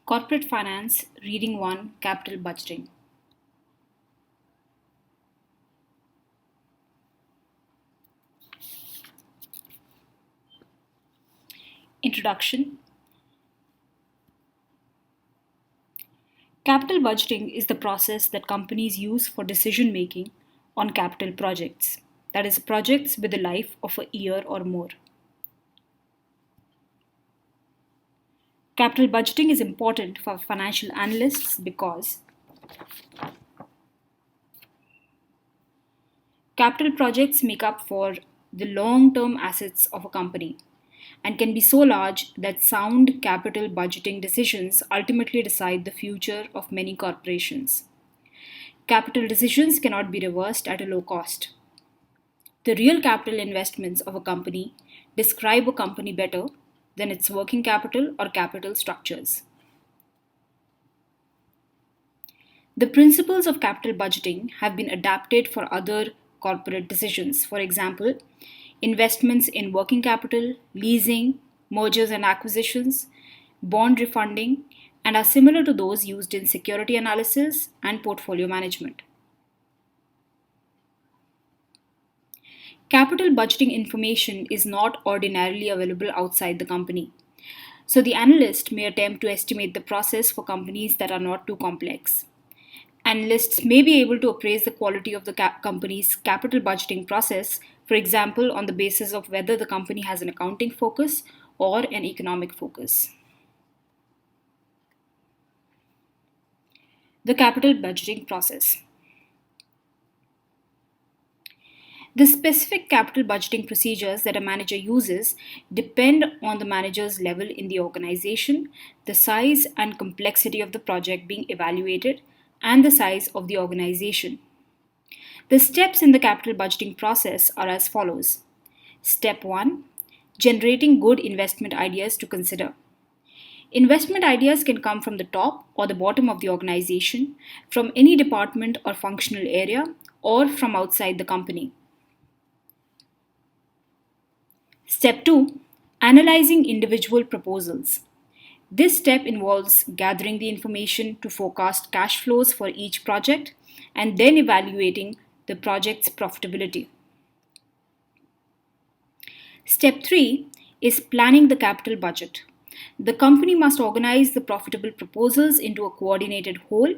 Corporate Finance, Reading 1, Capital Budgeting. Introduction. Capital budgeting is the process that companies use for decision making on capital projects, that is, projects with a life of a year or more. Capital budgeting is important for financial analysts because capital projects make up for the long-term assets of a company and can be so large that sound capital budgeting decisions ultimately decide the future of many corporations. Capital decisions cannot be reversed at a low cost. The real capital investments of a company describe a company better than its working capital or capital structures. The principles of capital budgeting have been adapted for other corporate decisions. For example, investments in working capital, leasing, mergers and acquisitions, bond refunding, and are similar to those used in security analysis and portfolio management. Capital budgeting information is not ordinarily available outside the company. So the analyst may attempt to estimate the process for companies that are not too complex. Analysts may be able to appraise the quality of the company's capital budgeting process, for example, on the basis of whether the company has an accounting focus or an economic focus. The capital budgeting process. The specific capital budgeting procedures that a manager uses depend on the manager's level in the organization, the size and complexity of the project being evaluated, and the size of the organization. The steps in the capital budgeting process are as follows. Step 1. Generating good investment ideas to consider. Investment ideas can come from the top or the bottom of the organization, from any department or functional area, or from outside the company. Step 2. Analyzing individual proposals. This step involves gathering the information to forecast cash flows for each project and then evaluating the project's profitability. Step 3 is planning the capital budget. The company must organize the profitable proposals into a coordinated whole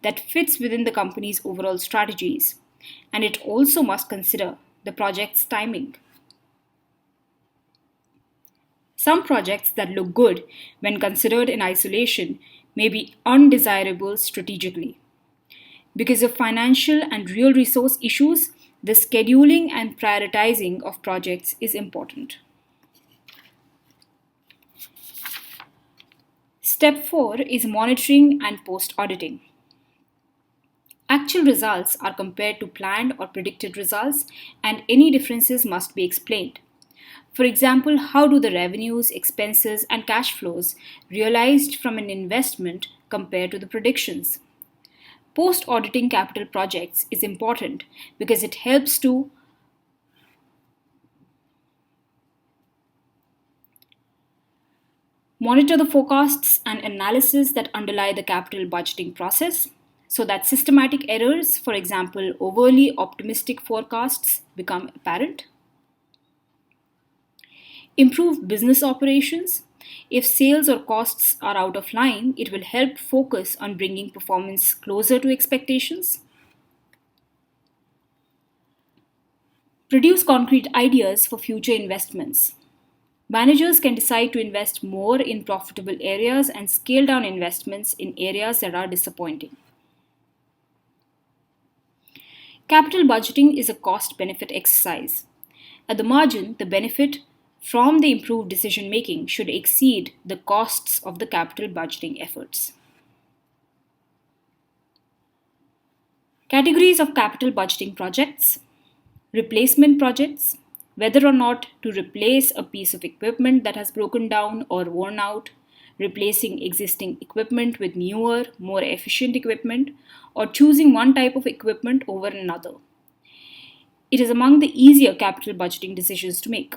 that fits within the company's overall strategies, and it also must consider the project's timing. Some projects that look good when considered in isolation may be undesirable strategically. Because of financial and real resource issues, the scheduling and prioritizing of projects is important. Step 4 is monitoring and post-auditing. Actual results are compared to planned or predicted results, and any differences must be explained. For example, how do the revenues, expenses, and cash flows realized from an investment compare to the predictions? Post-auditing capital projects is important because it helps to monitor the forecasts and analysis that underlie the capital budgeting process so that systematic errors, for example, overly optimistic forecasts, become apparent. Improve business operations. If sales or costs are out of line, it will help focus on bringing performance closer to expectations. Produce concrete ideas for future investments. Managers can decide to invest more in profitable areas and scale down investments in areas that are disappointing. Capital budgeting is a cost-benefit exercise. At the margin, the benefit from the improved decision making should exceed the costs of the capital budgeting efforts. Categories of capital budgeting projects. Replacement projects, whether or not to replace a piece of equipment that has broken down or worn out, replacing existing equipment with newer, more efficient equipment, or choosing one type of equipment over another. It is among the easier capital budgeting decisions to make.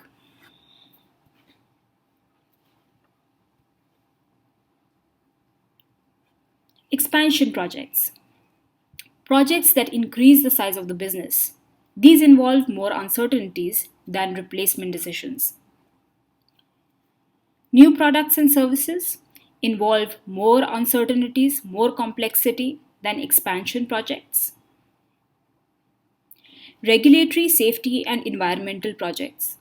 Expansion projects. Projects that increase the size of the business. These involve more uncertainties than replacement decisions. New products and services involve more uncertainties, more complexity than expansion projects. Regulatory, safety, and environmental projects.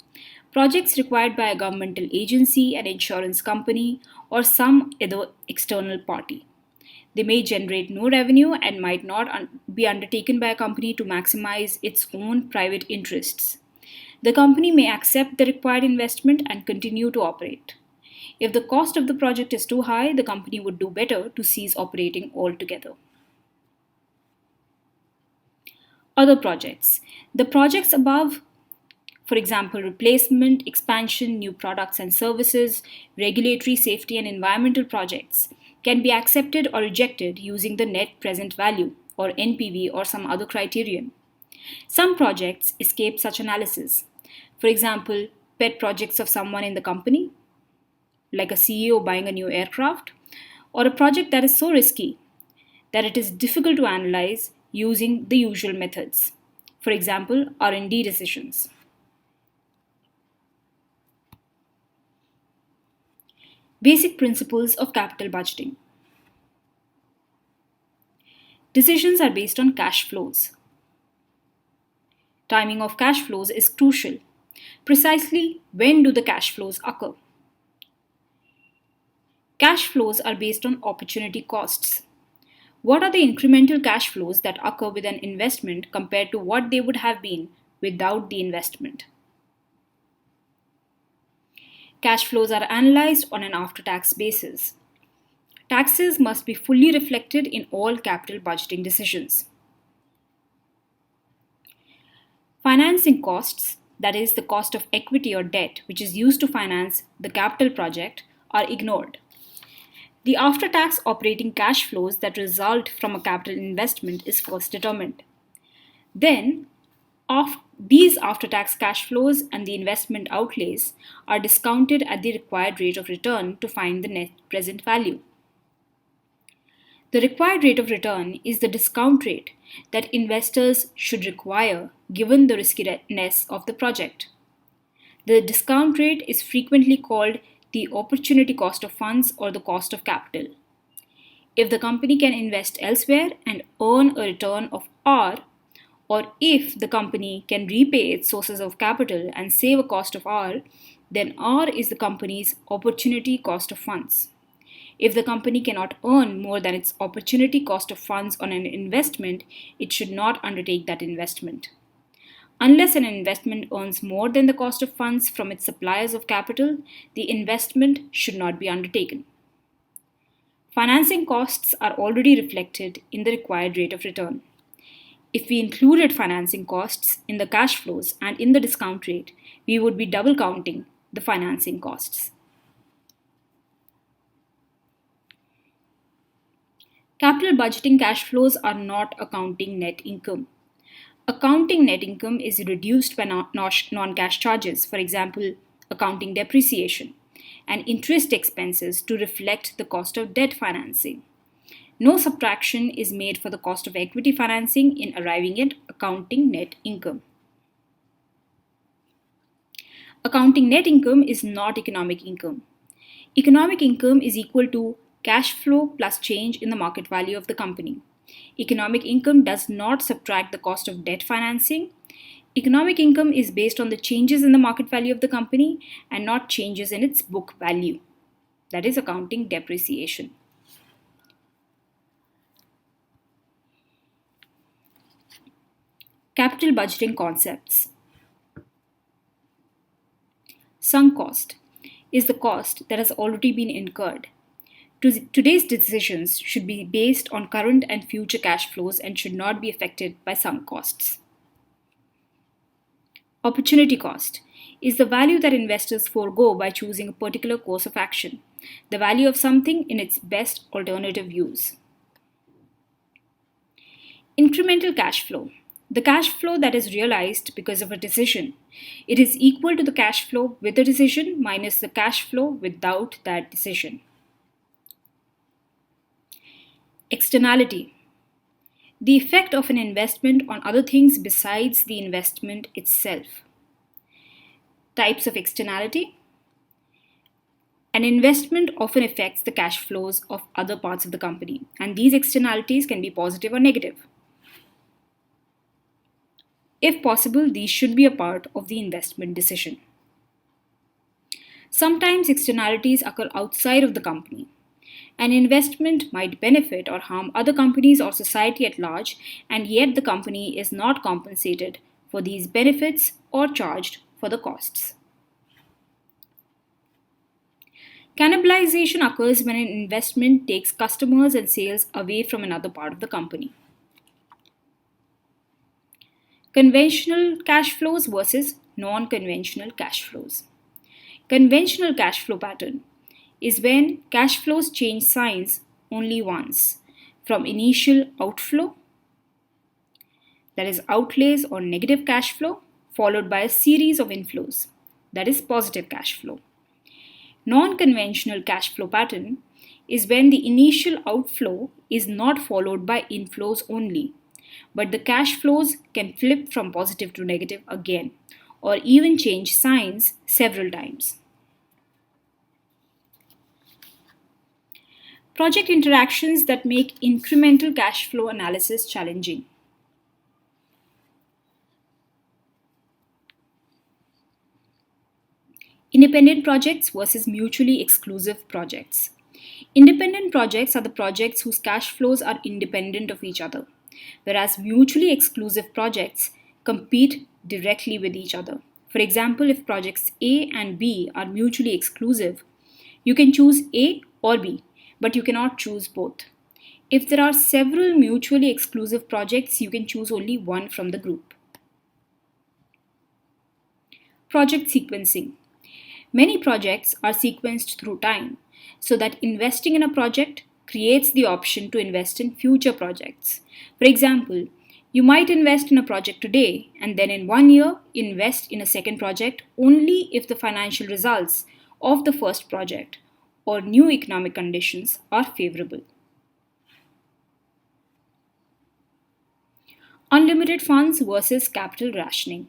Projects required by a governmental agency, an insurance company, or some other external party. They may generate no revenue and might not be undertaken by a company to maximize its own private interests. The company may accept the required investment and continue to operate. If the cost of the project is too high, the company would do better to cease operating altogether. Other projects. The projects above, for example, replacement, expansion, new products and services, regulatory, safety, and environmental projects, can be accepted or rejected using the net present value, or NPV, or some other criterion. Some projects escape such analysis. For example, pet projects of someone in the company, like a CEO buying a new aircraft, or a project that is so risky that it is difficult to analyze using the usual methods. For example, R&D decisions. Basic principles of capital budgeting. Decisions are based on cash flows. Timing of cash flows is crucial. Precisely when do the cash flows occur? Cash flows are based on opportunity costs. What are the incremental cash flows that occur with an investment compared to what they would have been without the investment? Cash flows are analyzed on an after-tax basis. Taxes must be fully reflected in all capital budgeting decisions. Financing costs, that is, the cost of equity or debt which is used to finance the capital project, are ignored. The after-tax operating cash flows that result from a capital investment is first determined. Then, these after-tax cash flows and the investment outlays are discounted at the required rate of return to find the net present value. The required rate of return is the discount rate that investors should require given the riskiness of the project. The discount rate is frequently called the opportunity cost of funds or the cost of capital. If the company can invest elsewhere and earn a return of R, or if the company can repay its sources of capital and save a cost of R, then R is the company's opportunity cost of funds. If the company cannot earn more than its opportunity cost of funds on an investment, it should not undertake that investment. Unless an investment earns more than the cost of funds from its suppliers of capital, the investment should not be undertaken. Financing costs are already reflected in the required rate of return. If we included financing costs in the cash flows and in the discount rate, we would be double counting the financing costs. Capital budgeting cash flows are not accounting net income. Accounting net income is reduced by non-cash charges, for example, accounting depreciation, and interest expenses to reflect the cost of debt financing. No subtraction is made for the cost of equity financing in arriving at accounting net income. Accounting net income is not economic income. Economic income is equal to cash flow plus change in the market value of the company. Economic income does not subtract the cost of debt financing. Economic income is based on the changes in the market value of the company and not changes in its book value. That is accounting depreciation. Capital budgeting concepts. Sunk cost is the cost that has already been incurred. Today's decisions should be based on current and future cash flows and should not be affected by sunk costs. Opportunity cost is the value that investors forego by choosing a particular course of action, the value of something in its best alternative use. Incremental cash flow. The cash flow that is realized because of a decision. It is equal to the cash flow with the decision minus the cash flow without that decision. Externality. The effect of an investment on other things besides the investment itself. Types of externality. An investment often affects the cash flows of other parts of the company, and these externalities can be positive or negative. If possible, these should be a part of the investment decision. Sometimes externalities occur outside of the company. An investment might benefit or harm other companies or society at large, and yet the company is not compensated for these benefits or charged for the costs. Cannibalization occurs when an investment takes customers and sales away from another part of the company. Conventional cash flows versus non conventional cash flows. Conventional cash flow pattern is when cash flows change signs only once, from initial outflow, that is outlays or negative cash flow, followed by a series of inflows, that is positive cash flow. Non-conventional cash flow pattern is when the initial outflow is not followed by inflows only, but the cash flows can flip from positive to negative again, or even change signs several times. Project interactions that make incremental cash flow analysis challenging. Independent projects versus mutually exclusive projects. Independent projects are the projects whose cash flows are independent of each other, whereas mutually exclusive projects compete directly with each other. For example, if projects A and B are mutually exclusive, you can choose A or B, but you cannot choose both. If there are several mutually exclusive projects, you can choose only one from the group. Project sequencing. Many projects are sequenced through time, so that investing in a project creates the option to invest in future projects. For example, you might invest in a project today and then in 1 year invest in a second project only if the financial results of the first project or new economic conditions are favorable. Unlimited funds versus capital rationing.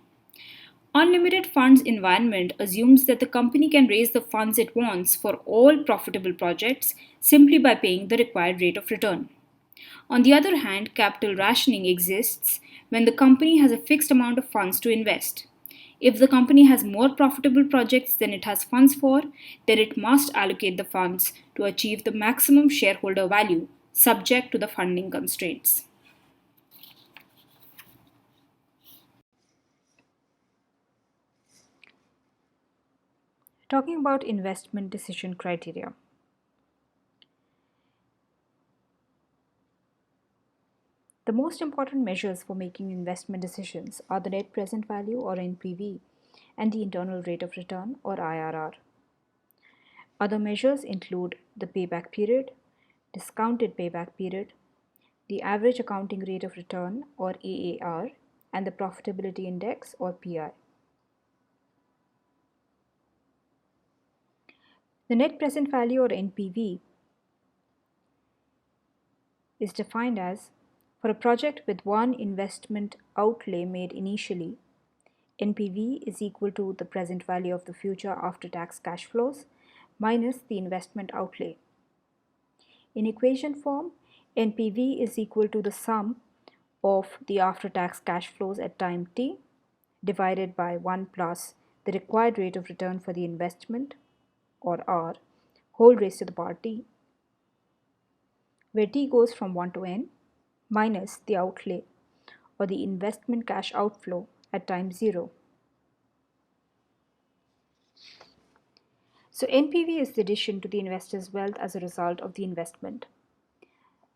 Unlimited funds environment assumes that the company can raise the funds it wants for all profitable projects simply by paying the required rate of return. On the other hand, capital rationing exists when the company has a fixed amount of funds to invest. If the company has more profitable projects than it has funds for, then it must allocate the funds to achieve the maximum shareholder value, subject to the funding constraints. Talking about investment decision criteria. The most important measures for making investment decisions are the net present value or NPV and the internal rate of return or IRR. Other measures include the payback period, discounted payback period, the average accounting rate of return or AAR, and the profitability index or PI. The net present value or NPV is defined as for a project with one investment outlay made initially, NPV is equal to the present value of the future after tax cash flows minus the investment outlay. In equation form, NPV is equal to the sum of the after tax cash flows at time t divided by 1 plus the required rate of return for the investment or R whole raised to the power t, where t goes from 1 to n minus the outlay or the investment cash outflow at time 0. So NPV is the addition to the investor's wealth as a result of the investment.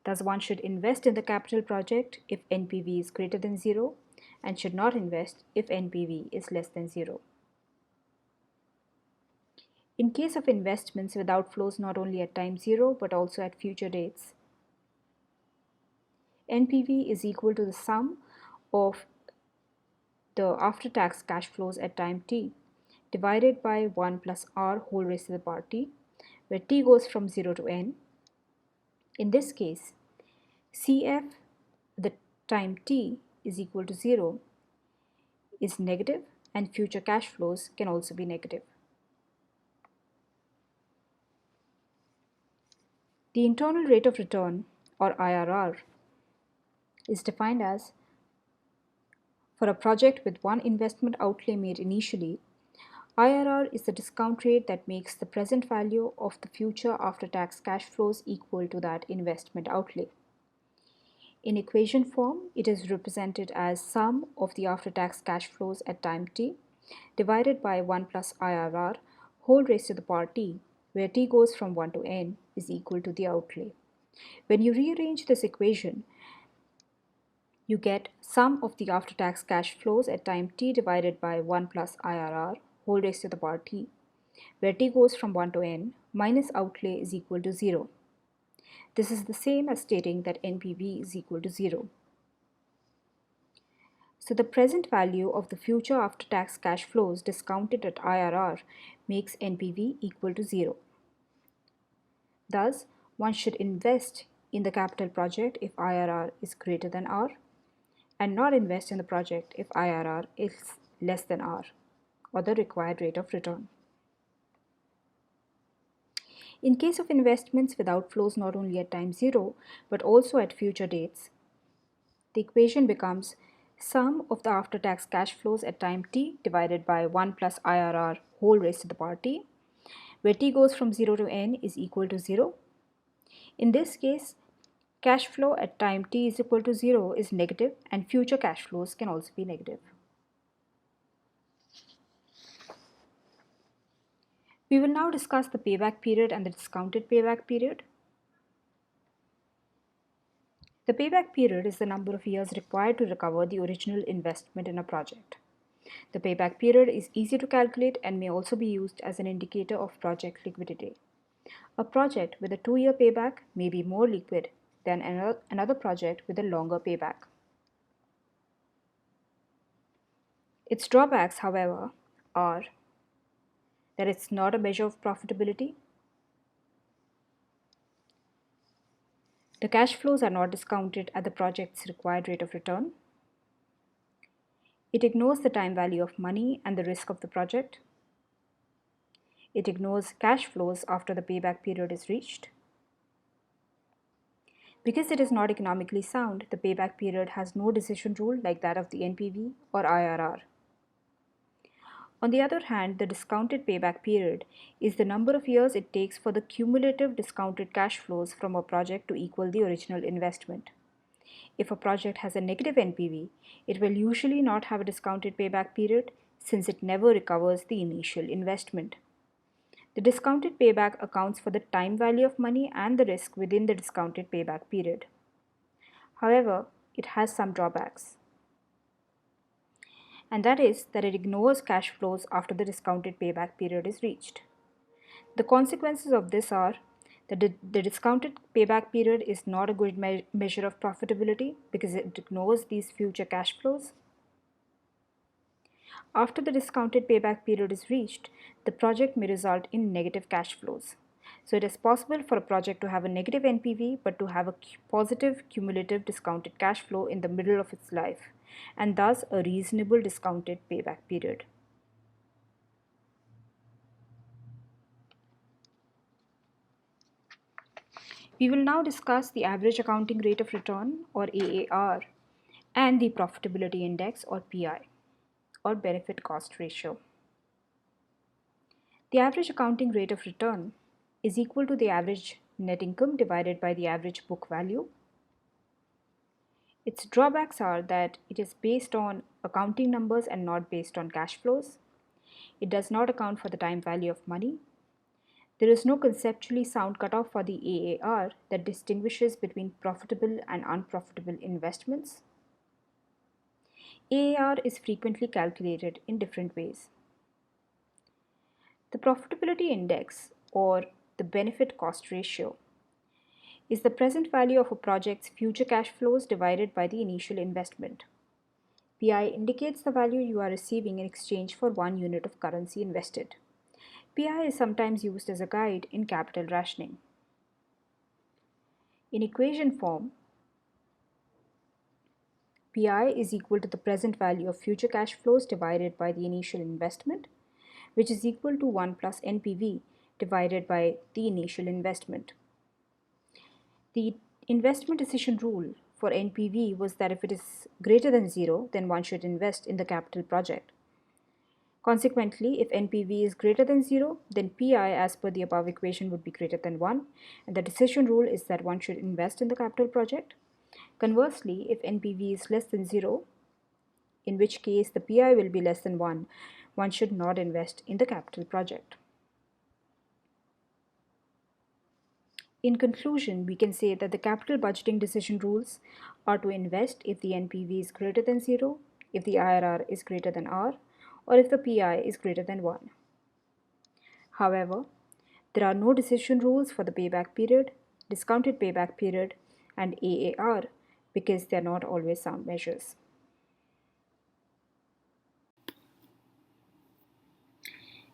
Thus, one should invest in the capital project if NPV is greater than 0 and should not invest if NPV is less than 0. In case of investments with outflows not only at time 0 but also at future dates, NPV is equal to the sum of the after-tax cash flows at time t divided by 1 plus r whole raised to the power t, where t goes from 0 to n. In this case, CF, the time t is equal to 0, is negative, and future cash flows can also be negative. The internal rate of return, or IRR, is defined as for a project with one investment outlay made initially, IRR is the discount rate that makes the present value of the future after tax cash flows equal to that investment outlay. In equation form, it is represented as sum of the after tax cash flows at time t divided by 1 plus IRR whole raised to the power t, where t goes from 1 to n is equal to the outlay. When you rearrange this equation, you get sum of the after-tax cash flows at time t divided by 1 plus IRR whole raised to the power t, where t goes from 1 to n minus outlay is equal to 0. This is the same as stating that NPV is equal to 0. So the present value of the future after-tax cash flows discounted at IRR makes NPV equal to 0. Thus, one should invest in the capital project if IRR is greater than R, and not invest in the project if IRR is less than R, or the required rate of return. In case of investments with outflows not only at time 0 but also at future dates, the equation becomes sum of the after-tax cash flows at time t divided by 1 plus IRR whole raised to the power t, where t goes from 0 to n is equal to 0. In this case, cash flow at time t is equal to 0 is negative, and future cash flows can also be negative. We will now discuss the payback period and the discounted payback period. The payback period is the number of years required to recover the original investment in a project. The payback period is easy to calculate and may also be used as an indicator of project liquidity. A project with a 2-year payback may be more liquid than another project with a longer payback. Its drawbacks, however, are that it's not a measure of profitability. The cash flows are not discounted at the project's required rate of return. It ignores the time value of money and the risk of the project. It ignores cash flows after the payback period is reached. Because it is not economically sound, the payback period has no decision rule like that of the NPV or IRR. On the other hand, the discounted payback period is the number of years it takes for the cumulative discounted cash flows from a project to equal the original investment. If a project has a negative NPV, it will usually not have a discounted payback period since it never recovers the initial investment. The discounted payback accounts for the time value of money and the risk within the discounted payback period. However, it has some drawbacks, and that is that it ignores cash flows after the discounted payback period is reached. The consequences of this are that the discounted payback period is not a good measure of profitability because it ignores these future cash flows. After the discounted payback period is reached, the project may result in negative cash flows. So it is possible for a project to have a negative NPV but to have a positive cumulative discounted cash flow in the middle of its life, and thus a reasonable discounted payback period. We will now discuss the average accounting rate of return, or AAR, and the profitability index, or PI, or benefit cost ratio. The average accounting rate of return is equal to the average net income divided by the average book value. Its drawbacks are that it is based on accounting numbers and not based on cash flows. It does not account for the time value of money. There is no conceptually sound cutoff for the AAR that distinguishes between profitable and unprofitable investments. AAR is frequently calculated in different ways. The profitability index, or the benefit cost ratio, is the present value of a project's future cash flows divided by the initial investment. PI indicates the value you are receiving in exchange for 1 unit of currency invested. PI is sometimes used as a guide in capital rationing. In equation form, PI is equal to the present value of future cash flows divided by the initial investment, which is equal to 1 plus NPV divided by the initial investment. The investment decision rule for NPV was that if it is greater than 0, then one should invest in the capital project. Consequently, if NPV is greater than 0, then PI as per the above equation would be greater than 1, and the decision rule is that one should invest in the capital project. Conversely, if NPV is less than 0, in which case the PI will be less than 1, one should not invest in the capital project. In conclusion, we can say that the capital budgeting decision rules are to invest if the NPV is greater than 0, if the IRR is greater than R, or if the PI is greater than 1. However, there are no decision rules for the payback period, discounted payback period, and AAR because they are not always sound measures.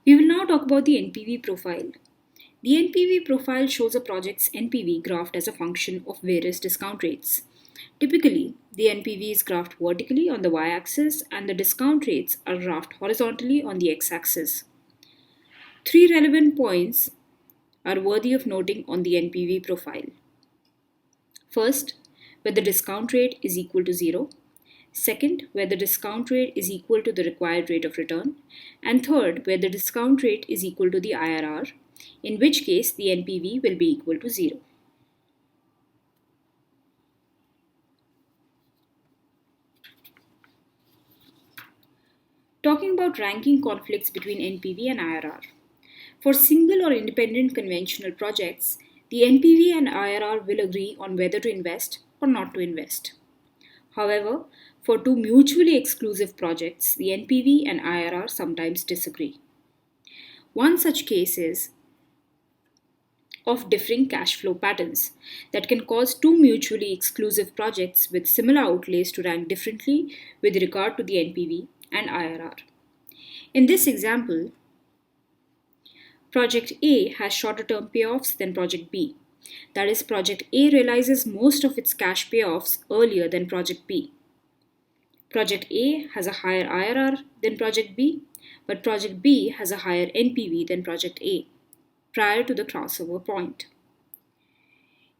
We will now talk about the NPV profile. The NPV profile shows a project's NPV graphed as a function of various discount rates. Typically, the NPV is graphed vertically on the y-axis and the discount rates are graphed horizontally on the x-axis. Three relevant points are worthy of noting on the NPV profile. First, where the discount rate is equal to 0. Second, where the discount rate is equal to the required rate of return. And third, where the discount rate is equal to the IRR, in which case the NPV will be equal to 0. Talking about ranking conflicts between NPV and IRR. For single or independent conventional projects, the NPV and IRR will agree on whether to invest or not to invest. However, for two mutually exclusive projects, the NPV and IRR sometimes disagree. One such case is of differing cash flow patterns that can cause two mutually exclusive projects with similar outlays to rank differently with regard to the NPV and IRR. In this example, Project A has shorter term payoffs than Project B. That is, Project A realizes most of its cash payoffs earlier than Project B. Project A has a higher IRR than Project B, but Project B has a higher NPV than Project A prior to the crossover point.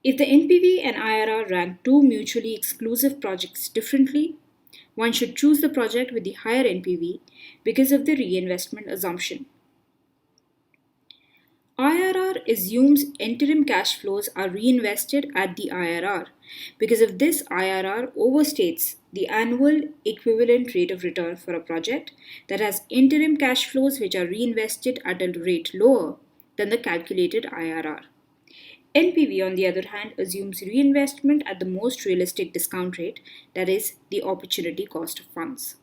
If the NPV and IRR rank two mutually exclusive projects differently, one should choose the project with the higher NPV because of the reinvestment assumption. IRR assumes interim cash flows are reinvested at the IRR. Because of this, IRR overstates the annual equivalent rate of return for a project that has interim cash flows which are reinvested at a rate lower than the calculated IRR. NPV, on the other hand, assumes reinvestment at the most realistic discount rate, that is, the opportunity cost of funds.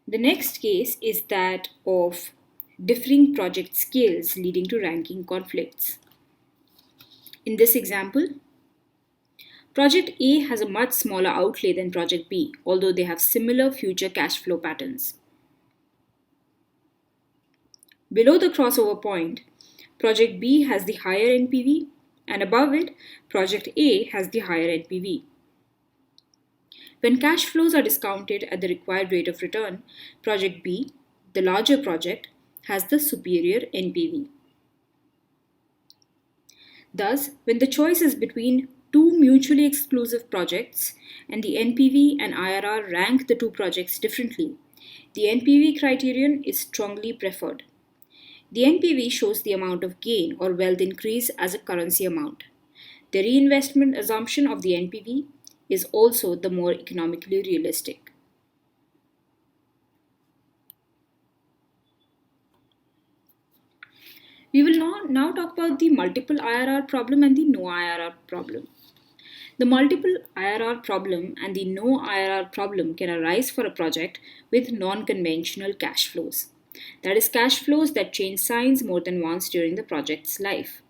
The next case is that of differing project scales leading to ranking conflicts. In this example, Project A has a much smaller outlay than Project B, although they have similar future cash flow patterns. Below the crossover point, Project B has the higher NPV, and above it, Project A has the higher NPV. When cash flows are discounted at the required rate of return, Project B, the larger project, has the superior NPV. Thus, when the choice is between two mutually exclusive projects and the NPV and IRR rank the two projects differently, the NPV criterion is strongly preferred. The NPV shows the amount of gain or wealth increase as a currency amount. The reinvestment assumption of the NPV is also the more economically realistic. We will now talk about the multiple IRR problem and the no IRR problem. The multiple IRR problem and the no IRR problem can arise for a project with non-conventional cash flows. That is, cash flows that change signs more than once during the project's life.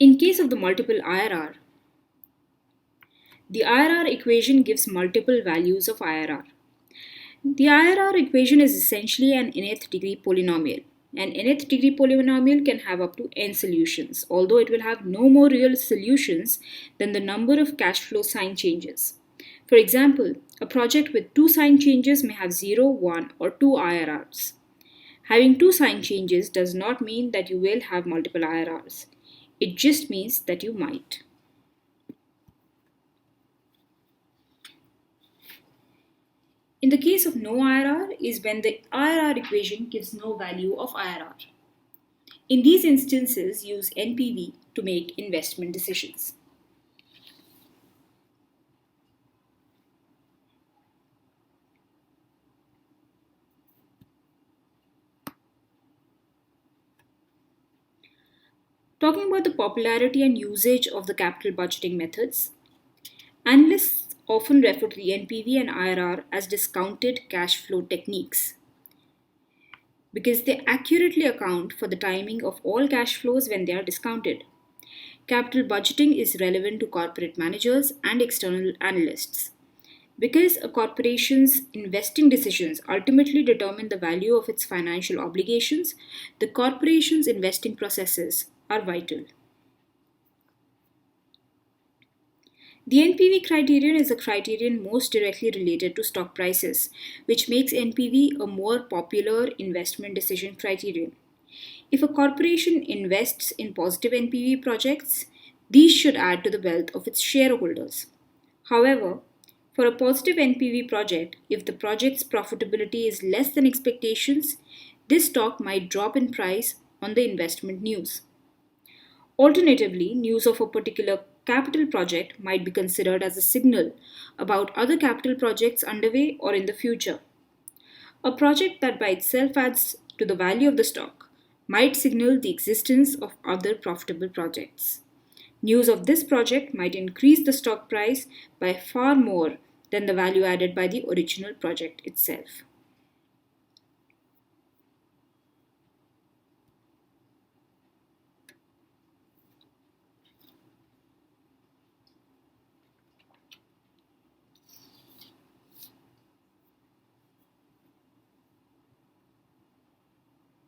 In case of the multiple IRR, the IRR equation gives multiple values of IRR. The IRR equation is essentially an nth degree polynomial. An nth degree polynomial can have up to n solutions, although it will have no more real solutions than the number of cash flow sign changes. For example, a project with two sign changes may have 0, 1, or 2 IRRs. Having two sign changes does not mean that you will have multiple IRRs. It just means that you might. In the case of no IRR is when the IRR equation gives no value of IRR. In these instances, use NPV to make investment decisions. Talking about the popularity and usage of the capital budgeting methods, analysts often refer to the NPV and IRR as discounted cash flow techniques because they accurately account for the timing of all cash flows when they are discounted. Capital budgeting is relevant to corporate managers and external analysts. Because a corporation's investing decisions ultimately determine the value of its financial obligations, the corporation's investing processes are vital. The NPV criterion is a criterion most directly related to stock prices, which makes NPV a more popular investment decision criterion. If a corporation invests in positive NPV projects, these should add to the wealth of its shareholders. However, for a positive NPV project, if the project's profitability is less than expectations, this stock might drop in price on the investment news. Alternatively, news of a particular capital project might be considered as a signal about other capital projects underway or in the future. A project that by itself adds to the value of the stock might signal the existence of other profitable projects. News of this project might increase the stock price by far more than the value added by the original project itself.